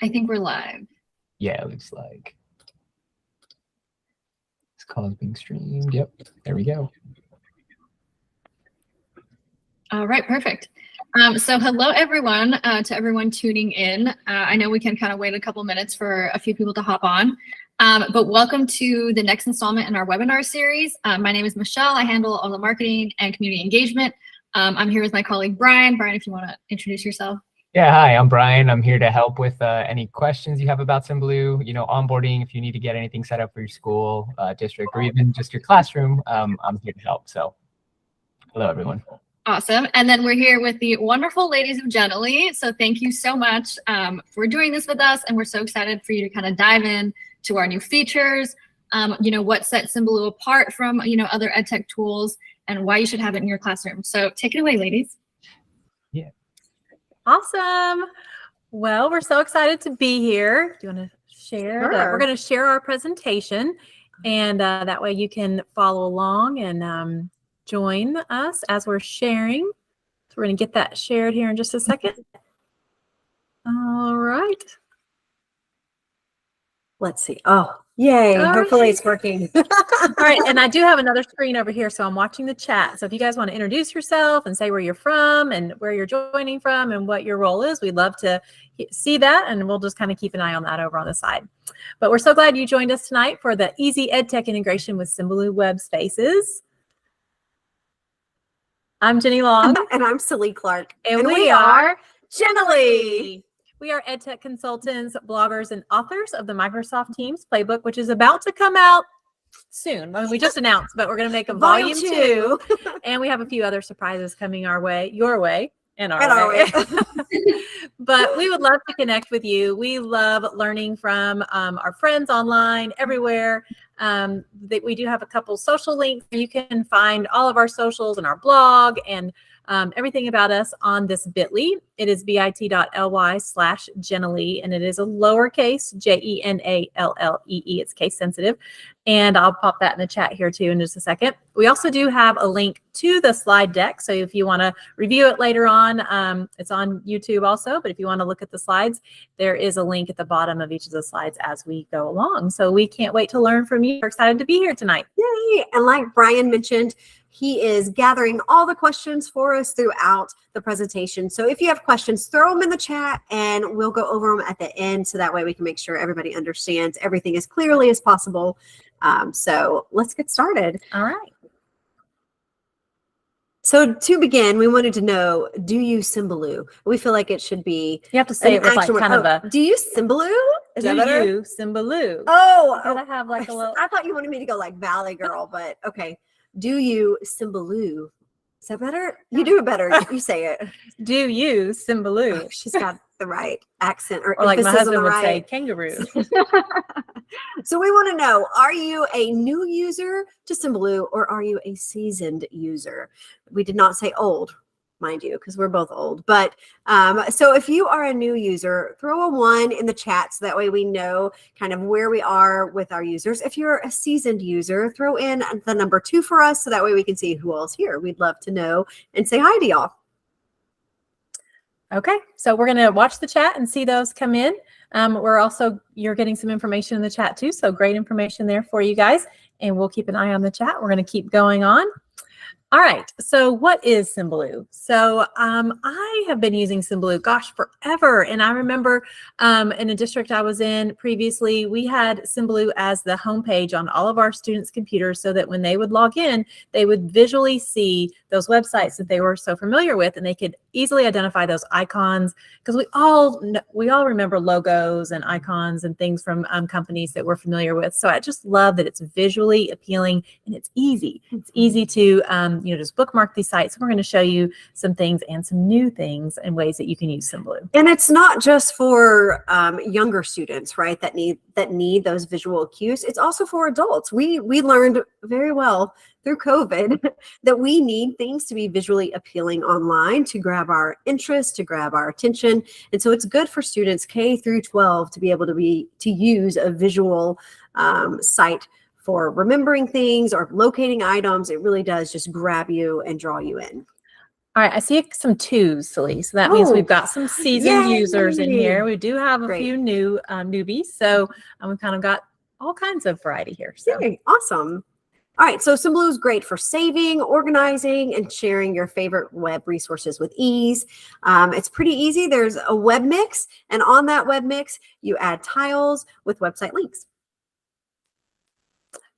I think we're live. Yeah, it looks like. This call is being streamed. Yep, there we go. All right, perfect. So hello, everyone, to everyone tuning in. I know we can kind of wait a couple minutes for a few people to hop on, but welcome to the next installment in our webinar series. My name is Michelle. I handle all the marketing and community engagement. I'm here with my colleague, Brian. Brian, if you want to introduce yourself. Yeah, hi, I'm Brian. I'm here to help with any questions you have about Symbaloo, onboarding, if you need to get anything set up for your school, district, or even just your classroom, I'm here to help. So hello, everyone. Awesome. And then we're here with the wonderful ladies of Jenallee. So thank you so much for doing this with us. And we're so excited for you to kind of dive in to our new features, what sets Symbaloo apart from, other EdTech tools and why you should have it in your classroom. So take it away, ladies. Yeah. Awesome. Well, we're so excited to be here. Do you want to share? Sure. We're going to share our presentation, and that way you can follow along and join us as we're sharing. So we're going to get that shared here in just a second. All right. Let's see. Oh, yay. All Hopefully right. it's working. All right. And I do have another screen over here, so I'm watching the chat. So if you guys want to introduce yourself and say where you're from and where you're joining from and what your role is, we'd love to see that, and we'll just kind of keep an eye on that over on the side. But we're so glad you joined us tonight for the easy EdTech integration with Symbaloo Webspaces. I'm Jenny Long. And I'm Sallee Clark. And we are Jenallee. We are EdTech consultants, bloggers, and authors of the Microsoft Teams Playbook, which is about to come out soon. I mean, we just announced, but we're going to make a volume 2. And we have a few other surprises coming our way, your way, and our way. But we would love to connect with you. We love learning from our friends online, everywhere. We do have a couple social links. You can find all of our socials and our blog and everything about us on this bit.ly. It is bit.ly/Jenallee, and it is a lowercase Jenallee. It's case sensitive. And I'll pop that in the chat here too in just a second. We also do have a link to the slide deck. So if you want to review it later on, it's on YouTube also. But if you want to look at the slides, there is a link at the bottom of each of the slides as we go along. So we can't wait to learn from you. We're excited to be here tonight. Yay. And like Brian mentioned, he is gathering all the questions for us throughout the presentation. So if you have questions, throw them in the chat and we'll go over them at the end. So that way we can make sure everybody understands everything as clearly as possible. So let's get started. All right. So to begin, we wanted to know, do you Symbaloo? We feel like it should be. You have to say it with like kind of a. Do you Symbaloo? Is that better? Do you Symbaloo? Oh, gotta have like a little. I thought you wanted me to go like Valley Girl, but okay. Do you Symbaloo? Is that better? You do it better. You say it. Do you Symbaloo? Oh, she's got the right accent or like my husband would right. say, kangaroo. So we want to know, are you a new user to Symbaloo or are you a seasoned user? We did not say old, mind you, because we're both old. But so if you are a new user, throw a 1 in the chat so that way we know kind of where we are with our users. If you're a seasoned user, throw in the number 2 for us so that way we can see who else here. We'd love to know and say hi to y'all. Okay, so we're going to watch the chat and see those come in. You're getting some information in the chat too, so great information there for you guys. And we'll keep an eye on the chat. We're going to keep going on. All right, so what is Symbaloo? So I have been using Symbaloo, gosh, forever. And I remember in a district I was in previously, we had Symbaloo as the homepage on all of our students' computers so that when they would log in, they would visually see those websites that they were so familiar with, and they could easily identify those icons, because we all remember logos and icons and things from companies that we're familiar with. So I just love that it's visually appealing and it's easy. It's easy to just bookmark these sites. We're going to show you some things and some new things and ways that you can use Symbaloo. And it's not just for younger students, right? That need those visual cues. It's also for adults. We learned very well through COVID that we need things to be visually appealing online to grab our interest, to grab our attention. And so it's good for students K through 12 to be able to use a visual site for remembering things or locating items. It really does just grab you and draw you in. All right, I see some twos, Sallee. So that means Oh, we've got some seasoned yay. users in here. We do have a Great. few new newbies. So we've kind of got all kinds of variety here. So Yay, awesome. All right, so Symbaloo is great for saving, organizing, and sharing your favorite web resources with ease. It's pretty easy. There's a web mix, and on that web mix, you add tiles with website links.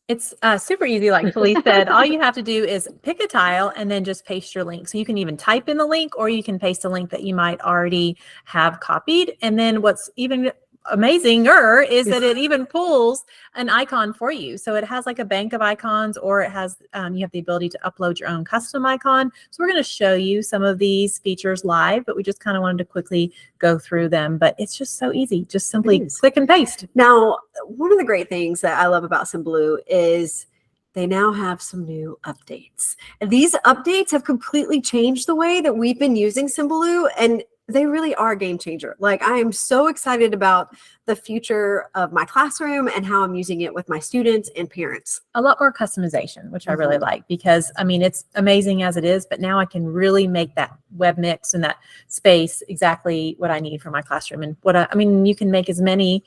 it's super easy, like Sallee said. All you have to do is pick a tile and then just paste your link. So you can even type in the link, or you can paste a link that you might already have copied. And then what's even amazinger is that it even pulls an icon for you. So it has like a bank of icons, or it has you have the ability to upload your own custom icon. So we're going to show you some of these features live, but we just kind of wanted to quickly go through them. But it's just so easy. Just simply click and paste. Now, one of the great things that I love about Symbaloo is they now have some new updates. And these updates have completely changed the way that we've been using Symbaloo, and they really are a game changer. Like, I am so excited about the future of my classroom and how I'm using it with my students and parents. A lot more customization, which I really like, because I mean, it's amazing as it is, but now I can really make that web mix and that space exactly what I need for my classroom. And what I mean, you can make as many,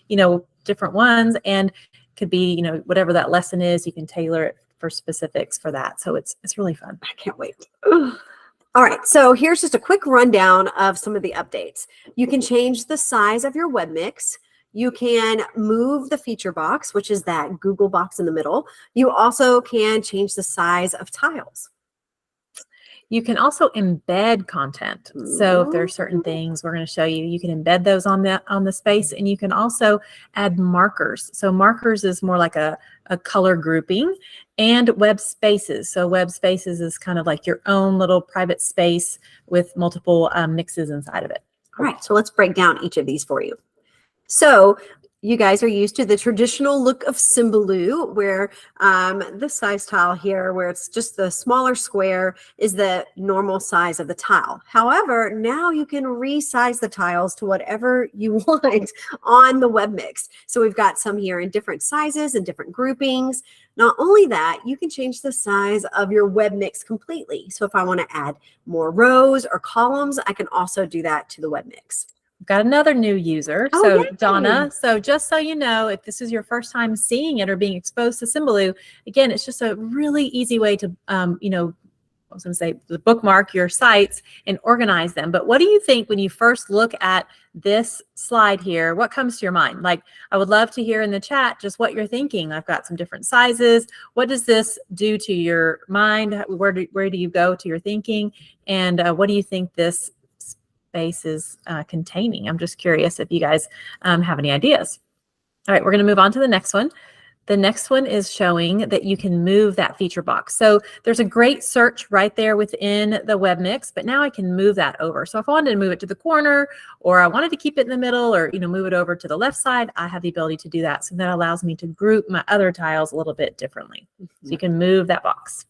different ones, and could be, whatever that lesson is, you can tailor it for specifics for that. So it's really fun. I can't wait. All right, so here's just a quick rundown of some of the updates. You can change the size of your web mix. You can move the feature box, which is that Google box in the middle. You also can change the size of tiles. You can also embed content. So if there are certain things we're going to show you, you can embed those on the space, and you can also add markers. So markers is more like a color grouping, and Webspaces. So Webspaces is kind of like your own little private space with multiple mixes inside of it. All right, so let's break down each of these for you. So you guys are used to the traditional look of Symbaloo, where the size tile here, where it's just the smaller square, is the normal size of the tile. However, now you can resize the tiles to whatever you want on the web mix. So we've got some here in different sizes and different groupings. Not only that, you can change the size of your web mix completely. So if I want to add more rows or columns, I can also do that to the web mix. We've got another new user. Oh, So yay. Donna, so just so you know, if this is your first time seeing it or being exposed to Symbaloo, again, it's just a really easy way to, I was going to say, bookmark your sites and organize them. But what do you think when you first look at this slide here? What comes to your mind? Like, I would love to hear in the chat just what you're thinking. I've got some different sizes. What does this do to your mind? Where do you go to your thinking? And what do you think this space is containing? I'm just curious if you guys have any ideas. All right, we're going to move on to the next one. The next one is showing that you can move that feature box. So there's a great search right there within the web mix, but now I can move that over. So if I wanted to move it to the corner, or I wanted to keep it in the middle, or move it over to the left side, I have the ability to do that. So that allows me to group my other tiles a little bit differently. So you can move that box.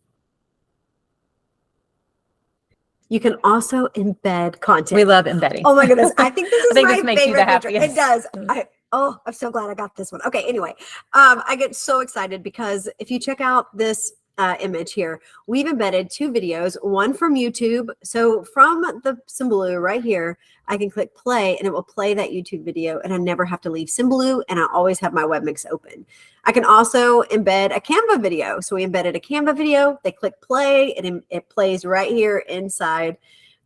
You can also embed content. We love embedding. Oh my goodness. I think this is I think my this makes you the favorite feature. happiest. It does. I'm so glad I got this one. Okay, anyway, I get so excited because if you check out this image here, we've embedded 2 videos, one from YouTube. So from the Symbaloo right here, I can click play and it will play that YouTube video, and I never have to leave Symbaloo, and I always have my web mix open. I can also embed a Canva video. So we embedded a Canva video, they click play, and it plays right here inside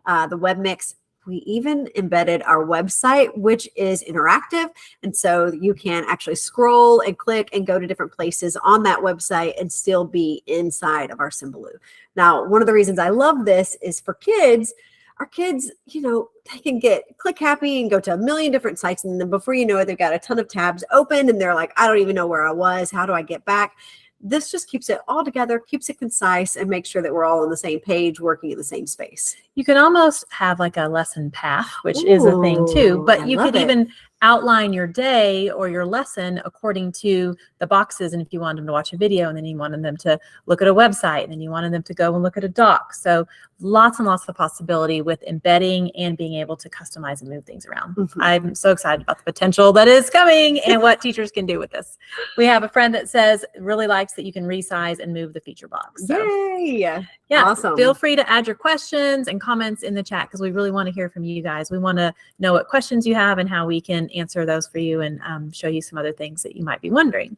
the web mix. We even embedded our website, which is interactive. And so you can actually scroll and click and go to different places on that website and still be inside of our Symbaloo. Now, one of the reasons I love this is for kids. Our kids, they can get click happy and go to a million different sites. And then before you know it, they've got a ton of tabs open and they're like, I don't even know where I was. How do I get back? This just keeps it all together, keeps it concise, and makes sure that we're all on the same page, working in the same space. You can almost have like a lesson path, which is a thing too, but you could even outline your day or your lesson according to the boxes. And if you wanted them to watch a video, and then you wanted them to look at a website, and then you wanted them to go and look at a doc. So lots and lots of possibility with embedding and being able to customize and move things around. I'm so excited about the potential that is coming and what teachers can do with this. We have a friend that says really likes that you can resize and move the feature box. So, Yay! yeah, Awesome. Feel free to add your questions and comments in the chat, because we really want to hear from you guys. We want to know what questions you have and how we can answer those for you, and show you some other things that you might be wondering.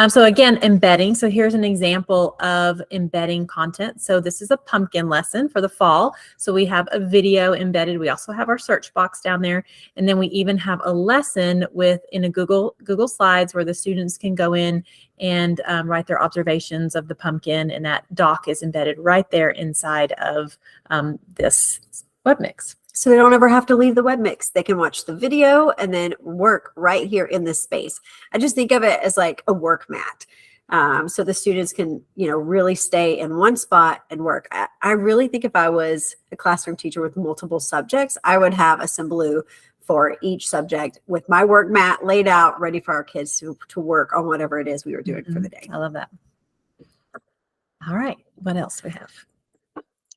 So again, embedding. So here's an example of embedding content. So this is a pumpkin lesson for the fall. So we have a video embedded. We also have our search box down there. And then we even have a lesson in a Google Slides where the students can go in and write their observations of the pumpkin. And that doc is embedded right there inside of this web mix. So they don't ever have to leave the web mix. They can watch the video and then work right here in this space. I just think of it as like a work mat. So the students can, really stay in one spot and work. I really think if I was a classroom teacher with multiple subjects, I would have a Symbaloo for each subject with my work mat laid out, ready for our kids to work on whatever it is we were doing for the day. I love that. All right. What else do we have?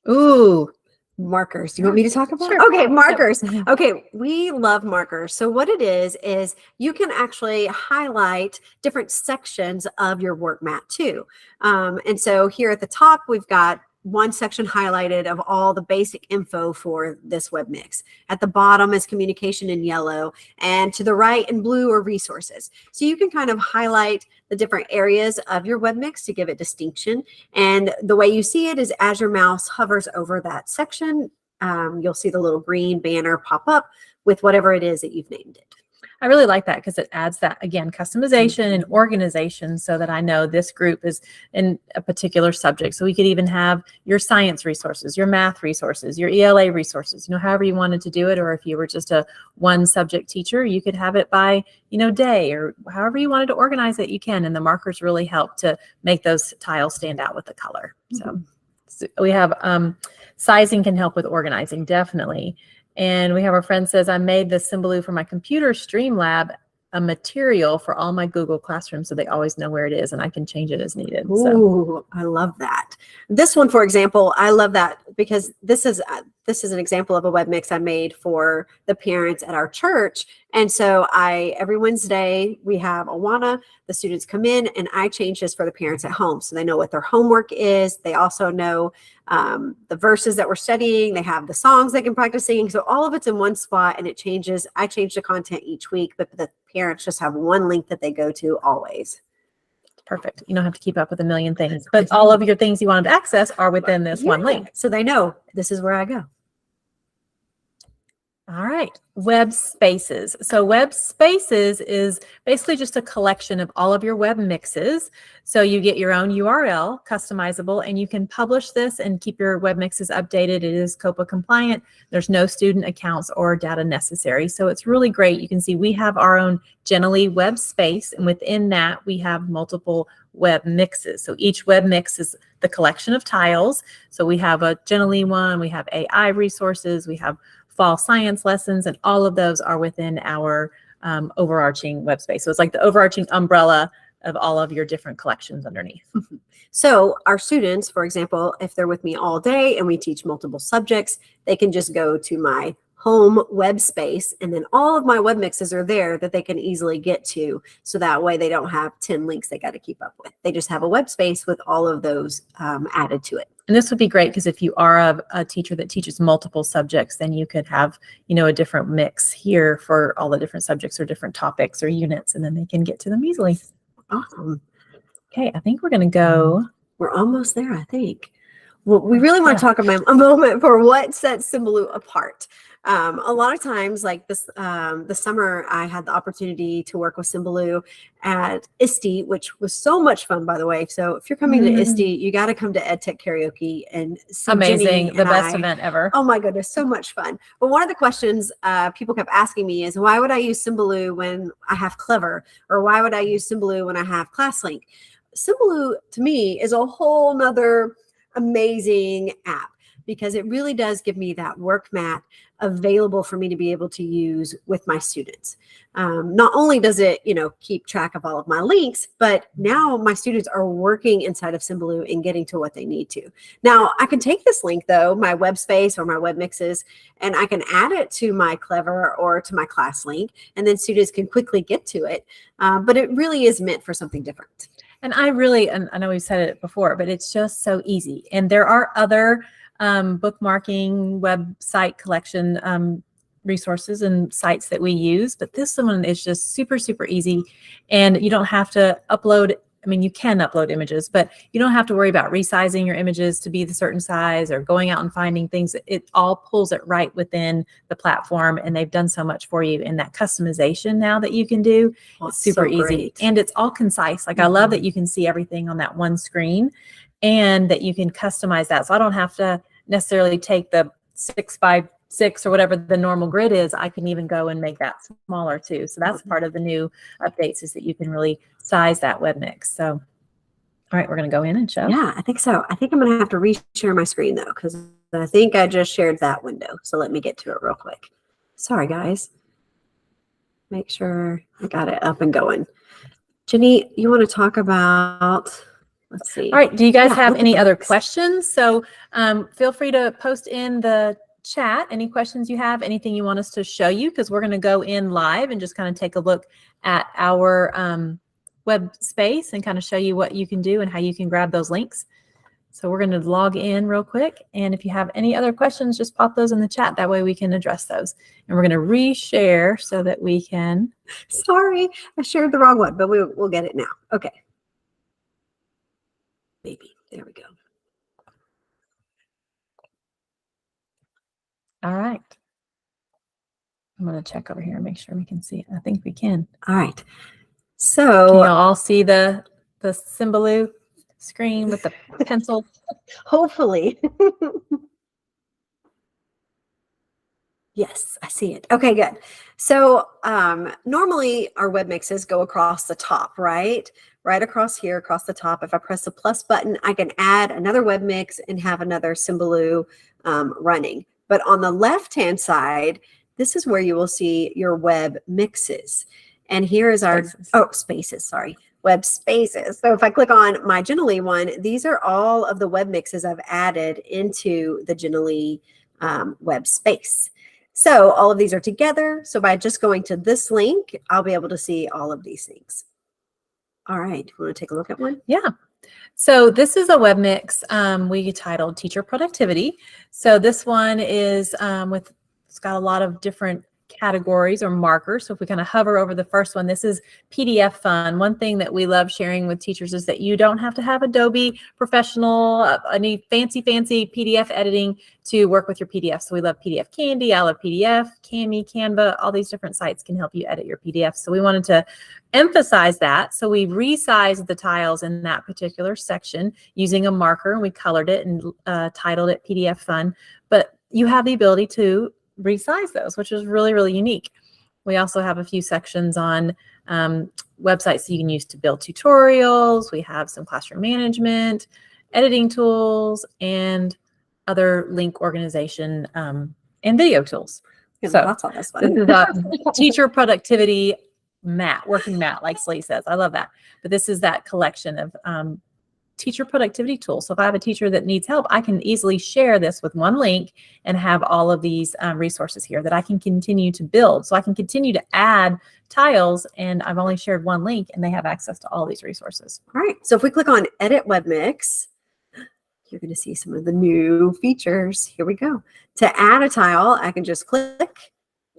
Ooh. Markers. Do you want me to talk about? Sure. Okay, markers. Yep. Okay, we love markers. So what it is you can actually highlight different sections of your work mat too. And so here at the top, we've got one section highlighted of all the basic info for this web mix. At the bottom is communication in yellow, and to the right in blue are resources. So you can kind of highlight the different areas of your web mix to give it distinction. And the way you see it is as your mouse hovers over that section, you'll see the little green banner pop up with whatever it is that you've named it. I really like that because it adds that, again, customization and organization so that I know this group is in a particular subject. So we could even have your science resources, your math resources, your ELA resources, however you wanted to do it. Or if you were just a one subject teacher, you could have it by, day, or however you wanted to organize it, you can. And the markers really help to make those tiles stand out with the color. So we have sizing can help with organizing, definitely. And we have our friend says, I made the Symbaloo for my computer stream lab a material for all my Google Classroom so they always know where it is and I can change it as needed. Ooh, I love that. This one, for example, I love that because this is an example of a web mix I made for the parents at our church. And so every Wednesday we have Awana, the students come in and I change this for the parents at home. So they know what their homework is. They also know the verses that we're studying. They have the songs they can practice singing. So all of it's in one spot and it changes. I change the content each week, but the parents just have one link that they go to always. Perfect. You don't have to keep up with a million things, but all of your things you wanted to access are within this one link. So they know this is where I go. All right, Webspaces. So Webspaces is basically just a collection of all of your web mixes. So you get your own URL, customizable, and you can publish this and keep your web mixes updated. It is COPA compliant. There's no student accounts or data necessary. So it's really great. You can see we have our own Jenallee web space, and within that we have multiple web mixes. So each web mix is the collection of tiles. So we have a Jenallee one, we have AI resources, we have fall science lessons, and all of those are within our overarching web space. So it's like the overarching umbrella of all of your different collections underneath. So our students, for example, if they're with me all day and we teach multiple subjects, they can just go to my home web space, and then all of my web mixes are there that they can easily get to. So that way they don't have 10 links they got to keep up with. They just have a web space with all of those added to it. And this would be great because if you are a teacher that teaches multiple subjects, then you could have, a different mix here for all the different subjects or different topics or units, and then they can get to them easily. Awesome. Okay, I think we're going to go. We're almost there, I think. Well, we really want to talk about a moment for what sets Symbaloo apart. A lot of times, like this summer, I had the opportunity to work with Symbaloo at ISTE, which was so much fun, by the way. So if you're coming to ISTE, you got to come to EdTech Karaoke and see amazing, Jeni the best event ever. Oh my goodness, so much fun. But one of the questions people kept asking me is, why would I use Symbaloo when I have Clever, or why would I use Symbaloo when I have ClassLink? Symbaloo to me is a whole nother amazing app. because it really does give me that work mat available for me to be able to use with my students. Not only does it, keep track of all of my links, but now my students are working inside of Symbaloo and getting to what they need to. Now, I can take this link, though, my Webspace or my web mixes, and I can add it to my Clever or to my class link, and then students can quickly get to it. But it really is meant for something different. And I know we've said it before, but it's just so easy. And there are other bookmarking website collection resources and sites that we use, but this one is just super, super easy. And you don't have to upload. I mean, you can upload images, but you don't have to worry about resizing your images to be the certain size or going out and finding things. It all pulls it right within the platform, and they've done so much for you in that customization now that you can do. It's super easy, and it's all concise. Like I love that you can see everything on that one screen and that you can customize that. So I don't have to necessarily take the 6x6 or whatever the normal grid is. I can even go and make that smaller too. So that's part of the new updates, is that you can really size that web mix. So, all right, we're going to go in and show. Yeah, I think so. I think I'm going to have to reshare my screen though, because I think I just shared that window. So let me get to it real quick. Sorry, guys. Make sure I got it up and going. Jenny, you want to talk about, let's see. All right, do you guys have any other questions? So feel free to post in the chat any questions you have, anything you want us to show you, because we're going to go in live and just kind of take a look at our web space and kind of show you what you can do and how you can grab those links. So we're going to log in real quick, and if you have any other questions, just pop those in the chat. That way we can address those. And we're going to reshare so that we can. Sorry, I shared the wrong one, but we'll get it now. Okay. Maybe. There we go. All right. I'm going to check over here and make sure we can see it. I think we can. All right. So can you all see the Symbaloo screen with the pencil? Hopefully. Yes, I see it. Okay, good. So normally our web mixes go across the top, right? Right across here, across the top. If I press the plus button, I can add another web mix and have another Symbaloo running. But on the left-hand side, this is where you will see your web mixes. And here is our, Spaces, sorry, Webspaces. So if I click on my Jenallee one, these are all of the web mixes I've added into the Jenallee web space. So all of these are together. So by just going to this link, I'll be able to see all of these things. All right, want to take a look at one? Yeah. So this is a web mix we titled Teacher Productivity. So this one is it's got a lot of different categories or markers. So if we kind of hover over the first one, this is PDF fun. One thing that we love sharing with teachers is that you don't have to have Adobe Professional, any fancy PDF editing to work with your PDF. So we love PDF Candy, I love PDF, Cami, Canva, all these different sites can help you edit your PDF. So we wanted to emphasize that. So we resized the tiles in that particular section using a marker, and we colored it and titled it PDF Fun. But you have the ability to resize those, which is really, really unique. We also have a few sections on websites that you can use to build tutorials. We have some classroom management, editing tools, and other link organization and video tools. So lots on this one. This is a teacher productivity mat, working mat, like Sallee says. I love that. But this is that collection of teacher productivity tools. So if I have a teacher that needs help, I can easily share this with one link and have all of these resources here that I can continue to build. So I can continue to add tiles, and I've only shared one link, and they have access to all these resources. All right. So if we click on Edit Web Mix, you're going to see some of the new features. Here we go. To add a tile, I can just click,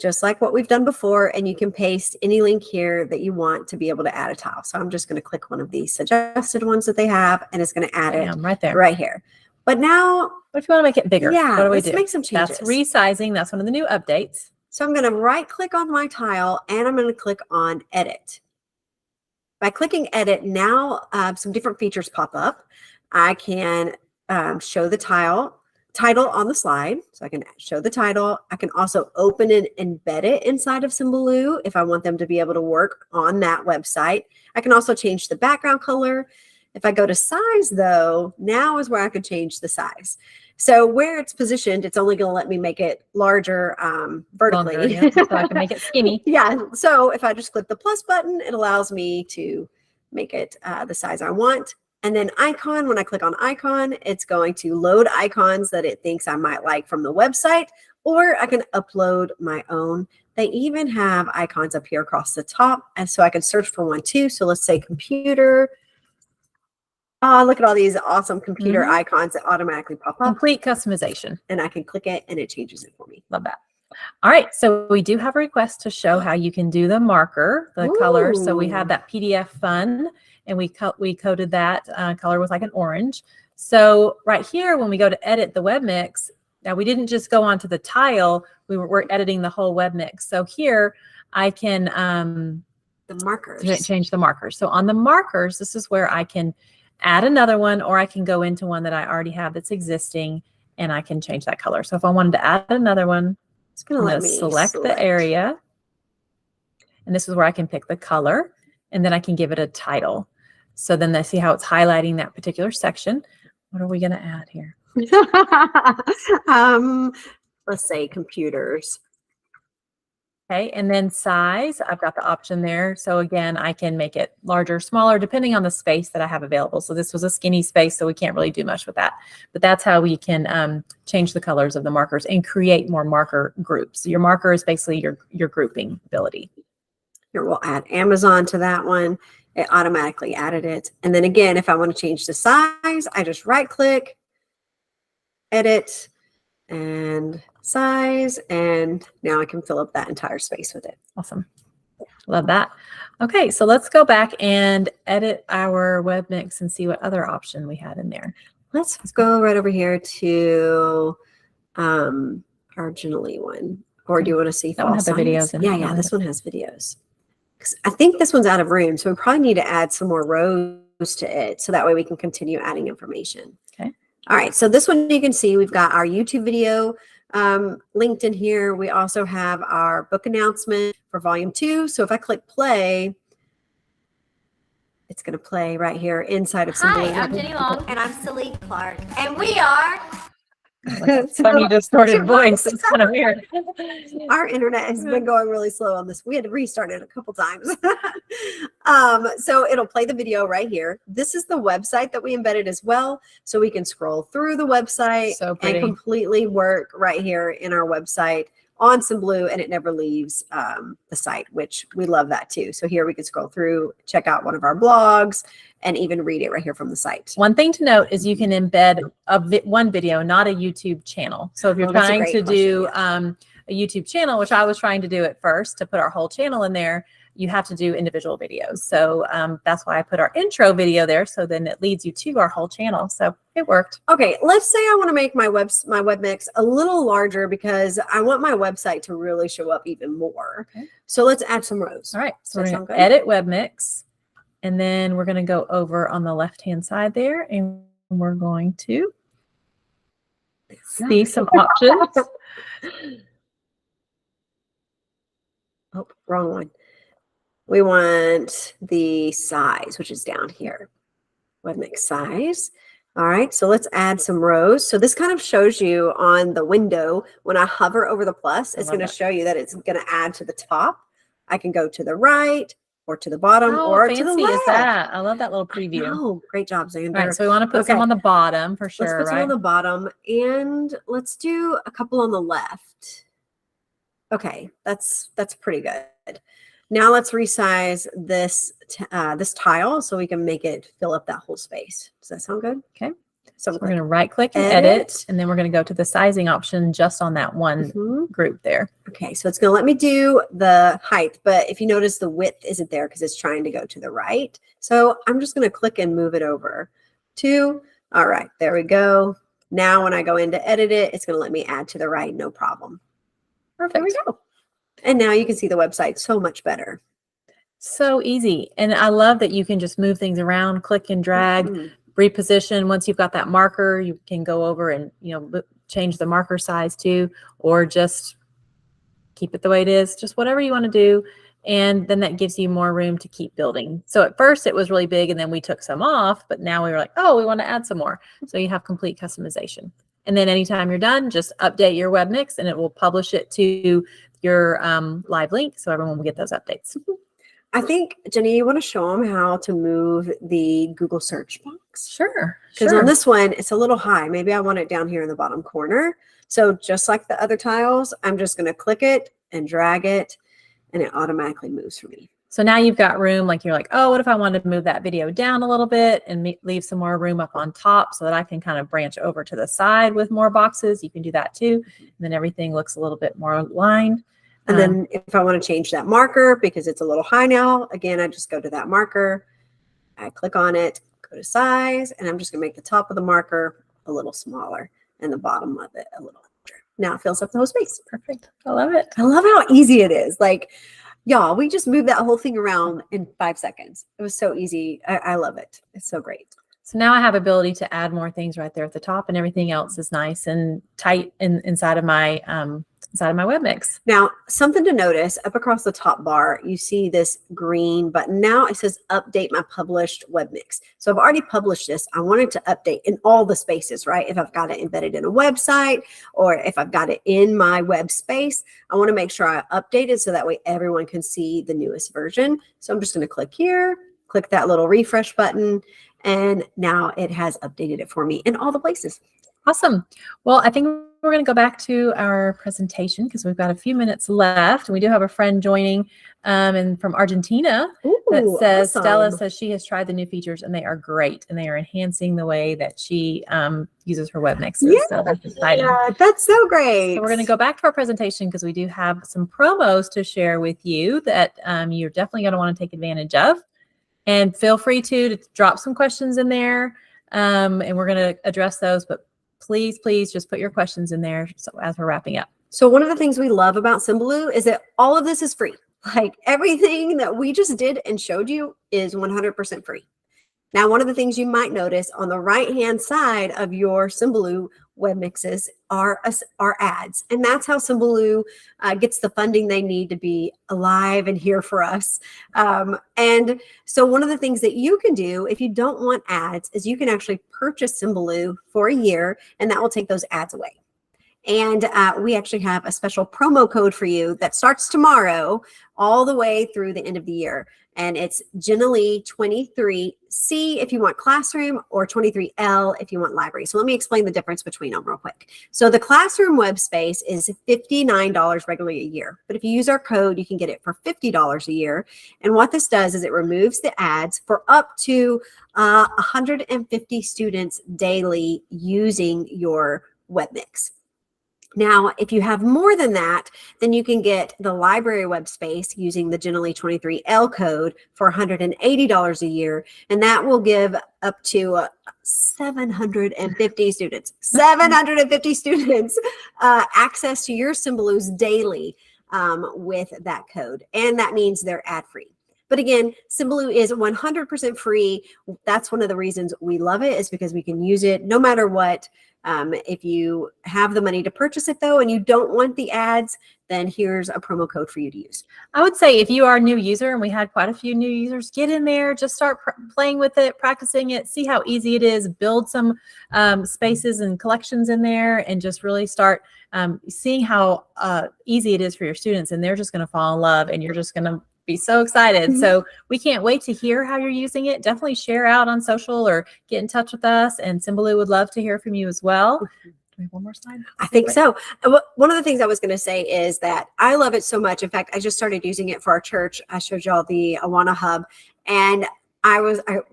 just like what we've done before, and you can paste any link here that you want to be able to add a tile. So I'm just going to click one of these suggested ones that they have, and it's going to add it right there, right here. But now, what if you want to make it bigger? Yeah, what do we let's do? make some changes. That's resizing. That's one of the new updates. So I'm going to right click on my tile, and I'm going to click on Edit. By clicking Edit, now some different features pop up. I can show the title on the slide. So I can show the title. I can also open and embed it inside of Symbaloo if I want them to be able to work on that website. I can also change the background color, If I go to size though, now is where I could change the size. So where it's positioned, it's only going to let me make it larger vertically. Longer, yeah, so I can make it skinny. Yeah. So if I just click the plus button, it allows me to make it the size I want. And then icon, when I click on icon, it's going to load icons that it thinks I might like from the website, or I can upload my own. They even have icons up here across the top. And so I can search for one too. So let's say computer. Oh, look at all these awesome computer icons that automatically pop up. Complete customization. And I can click it and it changes it for me. Love that. All right, so we do have a request to show how you can do the marker, the color. So we have that PDF fun, and we coded that color was like an orange. So right here, when we go to edit the web mix, now we didn't just go onto the tile, we're editing the whole web mix. So here I can the markers. Change the markers. So on the markers, this is where I can add another one, or I can go into one that I already have that's existing, and I can change that color. So if I wanted to add another one, it's going to let me select the area, and this is where I can pick the color, and then I can give it a title. So then they see how it's highlighting that particular section. What are we going to add here? Let's say computers. Okay, and then size, I've got the option there. So again, I can make it larger, smaller, depending on the space that I have available. So this was a skinny space, so we can't really do much with that. But that's how we can change the colors of the markers and create more marker groups. Your marker is basically your grouping ability. Here, we'll add Amazon to that one. It automatically added it. And then again, if I want to change the size, I just right click, edit, and size, and now I can fill up that entire space with it. Awesome. Love that. Okay, so let's go back and edit our web mix and see what other option we had in there. Let's go right over here to our Jenallee one. Or do you want to see that one has the videos in it? Yeah, this one has videos. Because I think this one's out of room, so we probably need to add some more rows to it, so that way we can continue adding information. Okay. All right, so this one you can see we've got our YouTube video linked in here. We also have our book announcement for volume 2. So if I click play, it's going to play right here inside of Symbaloo. Hi, I'm Jeni Long. And I'm Sallee Clark. And we are... Funny distorted voice. It's kind of weird. Our internet has been going really slow on this. We had to restart it a couple times. So it'll play the video right here. This is the website that we embedded as well. So we can scroll through the website and completely work right here in our website on Symbaloo, and it never leaves the site, which we love that too. So here we can scroll through, check out one of our blogs, and even read it right here from the site. One thing to note is you can embed one video, not a YouTube channel. So if you're trying to do a YouTube channel, which I was trying to do at first to put our whole channel in there, you have to do individual videos. So that's why I put our intro video there. So then it leads you to our whole channel. So it worked. Okay, let's say I want to make my web mix a little larger because I want my website to really show up even more. Okay. So let's add some rows. All right, so we're going to edit web mix, and then we're going to go over on the left-hand side there, and we're going to see some options. Oh, wrong one. We want the size, which is down here. Web mix size. All right, so let's add some rows. So this kind of shows you on the window, when I hover over the plus, it's going to show you that it's going to add to the top. I can go to the right or to the bottom or to the left. Is that? I love that little preview. Oh, great job, Xander. All right, so we want to put some on the bottom for sure, Let's put some on the bottom, and let's do a couple on the left. Okay, that's pretty good. Now let's resize this this tile so we can make it fill up that whole space. Does that sound good? Okay. So we're going to right click and edit, and then we're going to go to the sizing option just on that one group there. Okay, so it's going to let me do the height, but if you notice the width isn't there because it's trying to go to the right. So I'm just going to click and move it over to, all right, there we go. Now when I go in to edit it, it's going to let me add to the right, no problem. Perfect. There we go. And now you can see the website so much better. So easy. And I love that you can just move things around, click and drag, reposition. Once you've got that marker, you can go over and, change the marker size too, or just keep it the way it is. Just whatever you want to do. And then that gives you more room to keep building. So at first it was really big and then we took some off, but now we were like, oh, we want to add some more. So you have complete customization. And then anytime you're done, just update your web mix and it will publish it to your live link so everyone will get those updates. I think, Jenny, you want to show them how to move the Google search box? Sure. Because on this one, it's a little high. Maybe I want it down here in the bottom corner. So just like the other tiles, I'm just going to click it and drag it, and it automatically moves for me. So now you've got room, like you're like, oh, what if I wanted to move that video down a little bit and leave some more room up on top so that I can kind of branch over to the side with more boxes? You can do that too. And then everything looks a little bit more aligned. And then if I want to change that marker because it's a little high now, again, I just go to that marker, I click on it, go to size, and I'm just going to make the top of the marker a little smaller and the bottom of it a little larger. Now it fills up the whole space. Perfect. I love it. I love how easy it is. Like, y'all, we just moved that whole thing around in 5 seconds. It was so easy. I love it. It's so great. So now I have ability to add more things right there at the top, and everything else is nice and tight inside of my web mix. Now, something to notice, up across the top bar, you see this green button. Now it says update my published web mix. So I've already published this. I want it to update in all the spaces, right? If I've got it embedded in a website or if I've got it in my web space, I want to make sure I update it so that way everyone can see the newest version. So I'm just going to click here, click that little refresh button, and now it has updated it for me in all the places. Awesome. Well, I think we're going to go back to our presentation because we've got a few minutes left. We do have a friend joining and from Argentina that says, awesome. Stella says she has tried the new features and they are great and they are enhancing the way that she uses her web mixes. Yeah, so that's exciting. Yeah, that's so great. So we're going to go back to our presentation because we do have some promos to share with you that you're definitely going to want to take advantage of. And feel free to drop some questions in there and we're going to address those. But please just put your questions in there so as we're wrapping up. So one of the things we love about Symbaloo is that all of this is free. Like everything that we just did and showed you is 100% free. Now, one of the things you might notice on the right-hand side of your Symbaloo web mixes are ads. And that's how Symbaloo gets the funding they need to be alive and here for us. And so one of the things that you can do if you don't want ads is you can actually purchase Symbaloo for a year, and that will take those ads away. And we actually have a special promo code for you that starts tomorrow all the way through the end of the year. And it's Jenallee 23C if you want classroom, or 23L if you want library. So let me explain the difference between them real quick. So the classroom web space is $59 regularly a year. But if you use our code, you can get it for $50 a year. And what this does is it removes the ads for up to 150 students daily using your web mix. Now, if you have more than that, then you can get the library web space using the Jenallee 23L code for $180 a year. And that will give up to 750 students, 750 students access to your Symbaloos daily with that code. And that means they're ad free. But again, Symbaloo is 100% free. That's one of the reasons we love it, is because we can use it no matter what. If you have the money to purchase it though, and you don't want the ads, then here's a promo code for you to use. I would say if you are a new user, and we had quite a few new users, get in there, just start playing with it, practicing it, see how easy it is, build some spaces and collections in there, and just really start seeing how easy it is for your students, and they're just going to fall in love, and you're just going to be so excited. Mm-hmm. So we can't wait to hear how you're using it. Definitely share out on social or get in touch with us, and Symbaloo would love to hear from you as well. Mm-hmm. Do we have one more slide? I think so. One of the things I was going to say is that I love it so much. In fact, I just started using it for our church. I showed y'all the Awana Hub, and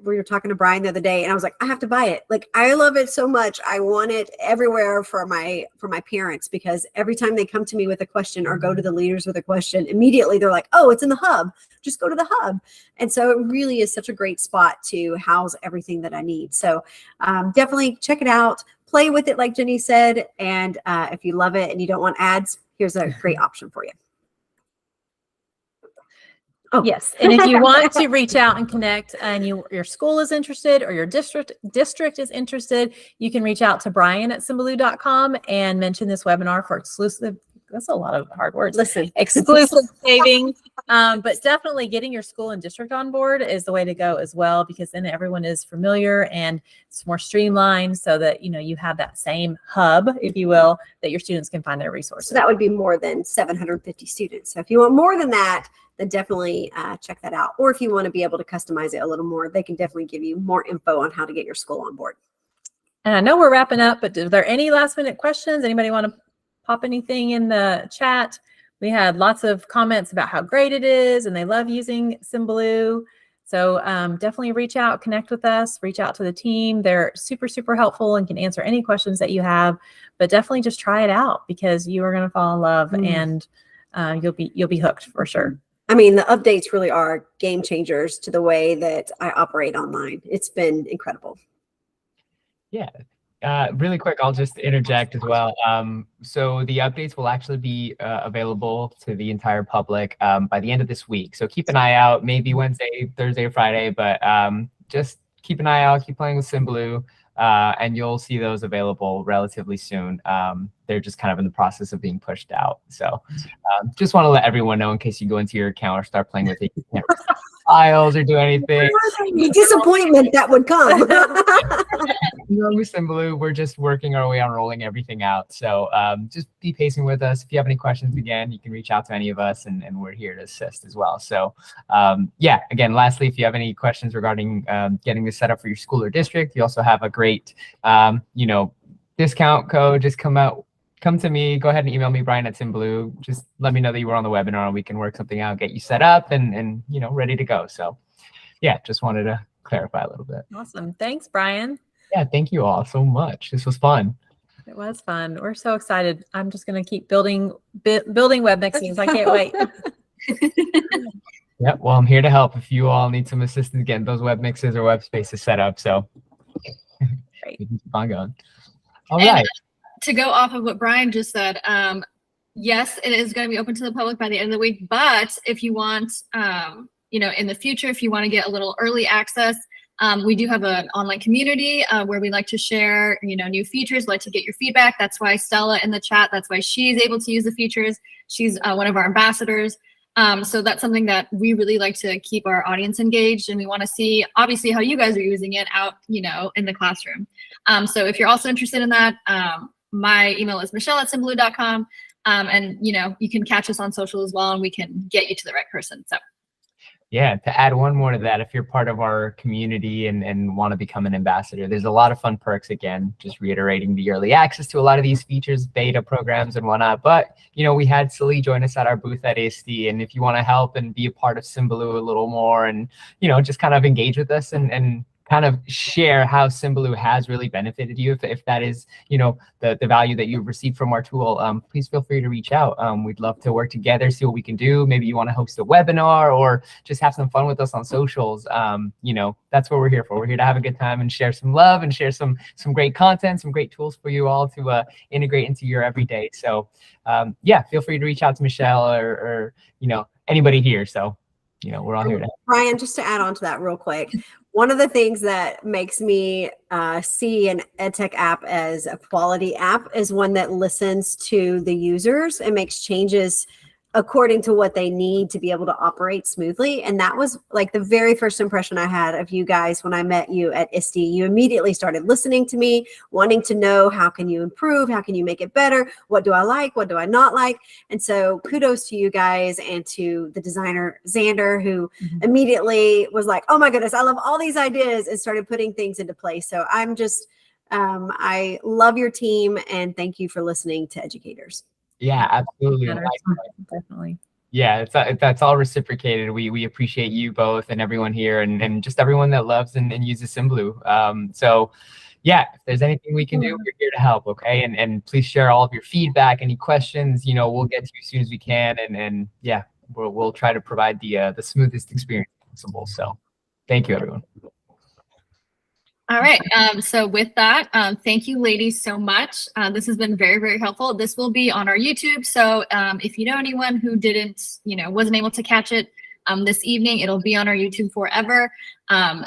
we were talking to Brian the other day, and I was like, I have to buy it. Like, I love it so much. I want it everywhere for my parents, because every time they come to me with a question or go to the leaders with a question, immediately they're like, oh, it's in the hub. Just go to the hub. And so it really is such a great spot to house everything that I need. So definitely check it out. Play with it, like Jenny said. And if you love it and you don't want ads, here's a great option for you. Oh, yes. And if you want to reach out and connect, and your school is interested, or your district is interested, you can reach out to Brian at Symbaloo.com and mention this webinar for exclusive. That's a lot of hard words. Listen, Exclusive savings But definitely getting your school and district on board is the way to go as well, because then everyone is familiar and it's more streamlined so that, you have that same hub, if you will, that your students can find their resources. So that would be more than 750 students. So if you want more than that, then definitely check that out. Or if you want to be able to customize it a little more, they can definitely give you more info on how to get your school on board. And I know we're wrapping up, but are there any last minute questions? Anybody want to pop anything in the chat? We had lots of comments about how great it is and they love using Symbaloo. So definitely reach out, connect with us, reach out to the team. They're super, super helpful and can answer any questions that you have, but definitely just try it out because you are going to fall in love and you'll be hooked for sure. I mean, the updates really are game changers to the way that I operate online. It's been incredible. Yeah. Really quick, I'll just interject as well. So the updates will actually be available to the entire public by the end of this week. So keep an eye out, maybe Wednesday, Thursday, or Friday, but just keep an eye out, keep playing with Symbaloo, and you'll see those available relatively soon. They're just kind of in the process of being pushed out. So just want to let everyone know in case you go into your account or start playing with it, you can't files or do anything. The disappointment that would come. With Symbaloo, we're just working our way on rolling everything out. So just be patient with us. If you have any questions, again, you can reach out to any of us and we're here to assist as well. So yeah, again, lastly, if you have any questions regarding getting this set up for your school or district, you also have a great, discount code. Just come to me, go ahead and email me, Brian at Symbaloo. Just let me know that you were on the webinar and we can work something out, get you set up and ready to go. So yeah, just wanted to clarify a little bit. Awesome. Thanks, Brian. Yeah, thank you all so much. This was fun. It was fun. We're so excited. I'm just going to keep building web mixings. I can't wait. Yeah, well, I'm here to help if you all need some assistance getting those web mixes or Webspaces set up. So Great. we can keep on going. All And right. to go off of what Brian just said, yes, it is going to be open to the public by the end of the week. But if you want, in the future, if you want to get a little early access, we do have an online community where we like to share, new features, like to get your feedback. That's why Stella in the chat, that's why she's able to use the features. She's one of our ambassadors. So that's something that we really like to keep our audience engaged, and we want to see obviously how you guys are using it out, in the classroom. So if you're also interested in that, my email is michelle@symbaloo.com. And you can catch us on social as well, and we can get you to the right person. So Yeah, to add one more to that, if you're part of our community and want to become an ambassador, there's a lot of fun perks. Again, just reiterating the early access to a lot of these features, beta programs and whatnot. But, we had Sallee join us at our booth at ISTE. And if you want to help and be a part of Symbaloo a little more and, just kind of engage with us and kind of share how Symbaloo has really benefited you, if that is, the value that you've received from our tool, please feel free to reach out. We'd love to work together, see what we can do. Maybe you want to host a webinar or just have some fun with us on socials. That's what we're here for. We're here to have a good time and share some love and share some great content, some great tools for you all to integrate into your everyday. So yeah, feel free to reach out to Michelle or anybody here. So we're all here to help. Brian, just to add on to that real quick, one of the things that makes me see an EdTech app as a quality app is one that listens to the users and makes changes according to what they need to be able to operate smoothly. And that was like the very first impression I had of you guys when I met you at ISTE. You immediately started listening to me, wanting to know how can you improve, how can you make it better, what do I like, what do I not like. And so kudos to you guys and to the designer Xander, who immediately was like, oh my goodness, I love all these ideas, and started putting things into place. So I'm just, I love your team and thank you for listening to educators. Yeah, absolutely. Definitely. Yeah, that's all reciprocated. We appreciate you both and everyone here and just everyone that loves and uses Symbaloo. So yeah, if there's anything we can do, we're here to help, okay? And please share all of your feedback, any questions, we'll get to you as soon as we can. And yeah, we'll try to provide the smoothest experience possible. So thank you, everyone. all right. So with that, thank you, ladies, so much. This has been very, very helpful. This will be on our YouTube. So if you know anyone who didn't, wasn't able to catch it, this evening. It'll be on our YouTube forever.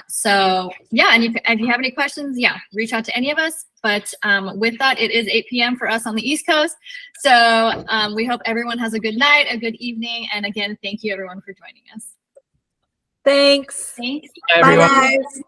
So yeah, and if you have any questions, yeah, reach out to any of us. But with that, it is 8 p.m. for us on the East Coast. So we hope everyone has a good night, a good evening. And again, thank you everyone for joining us. Thanks. Thanks. Bye, Bye, everyone. guys.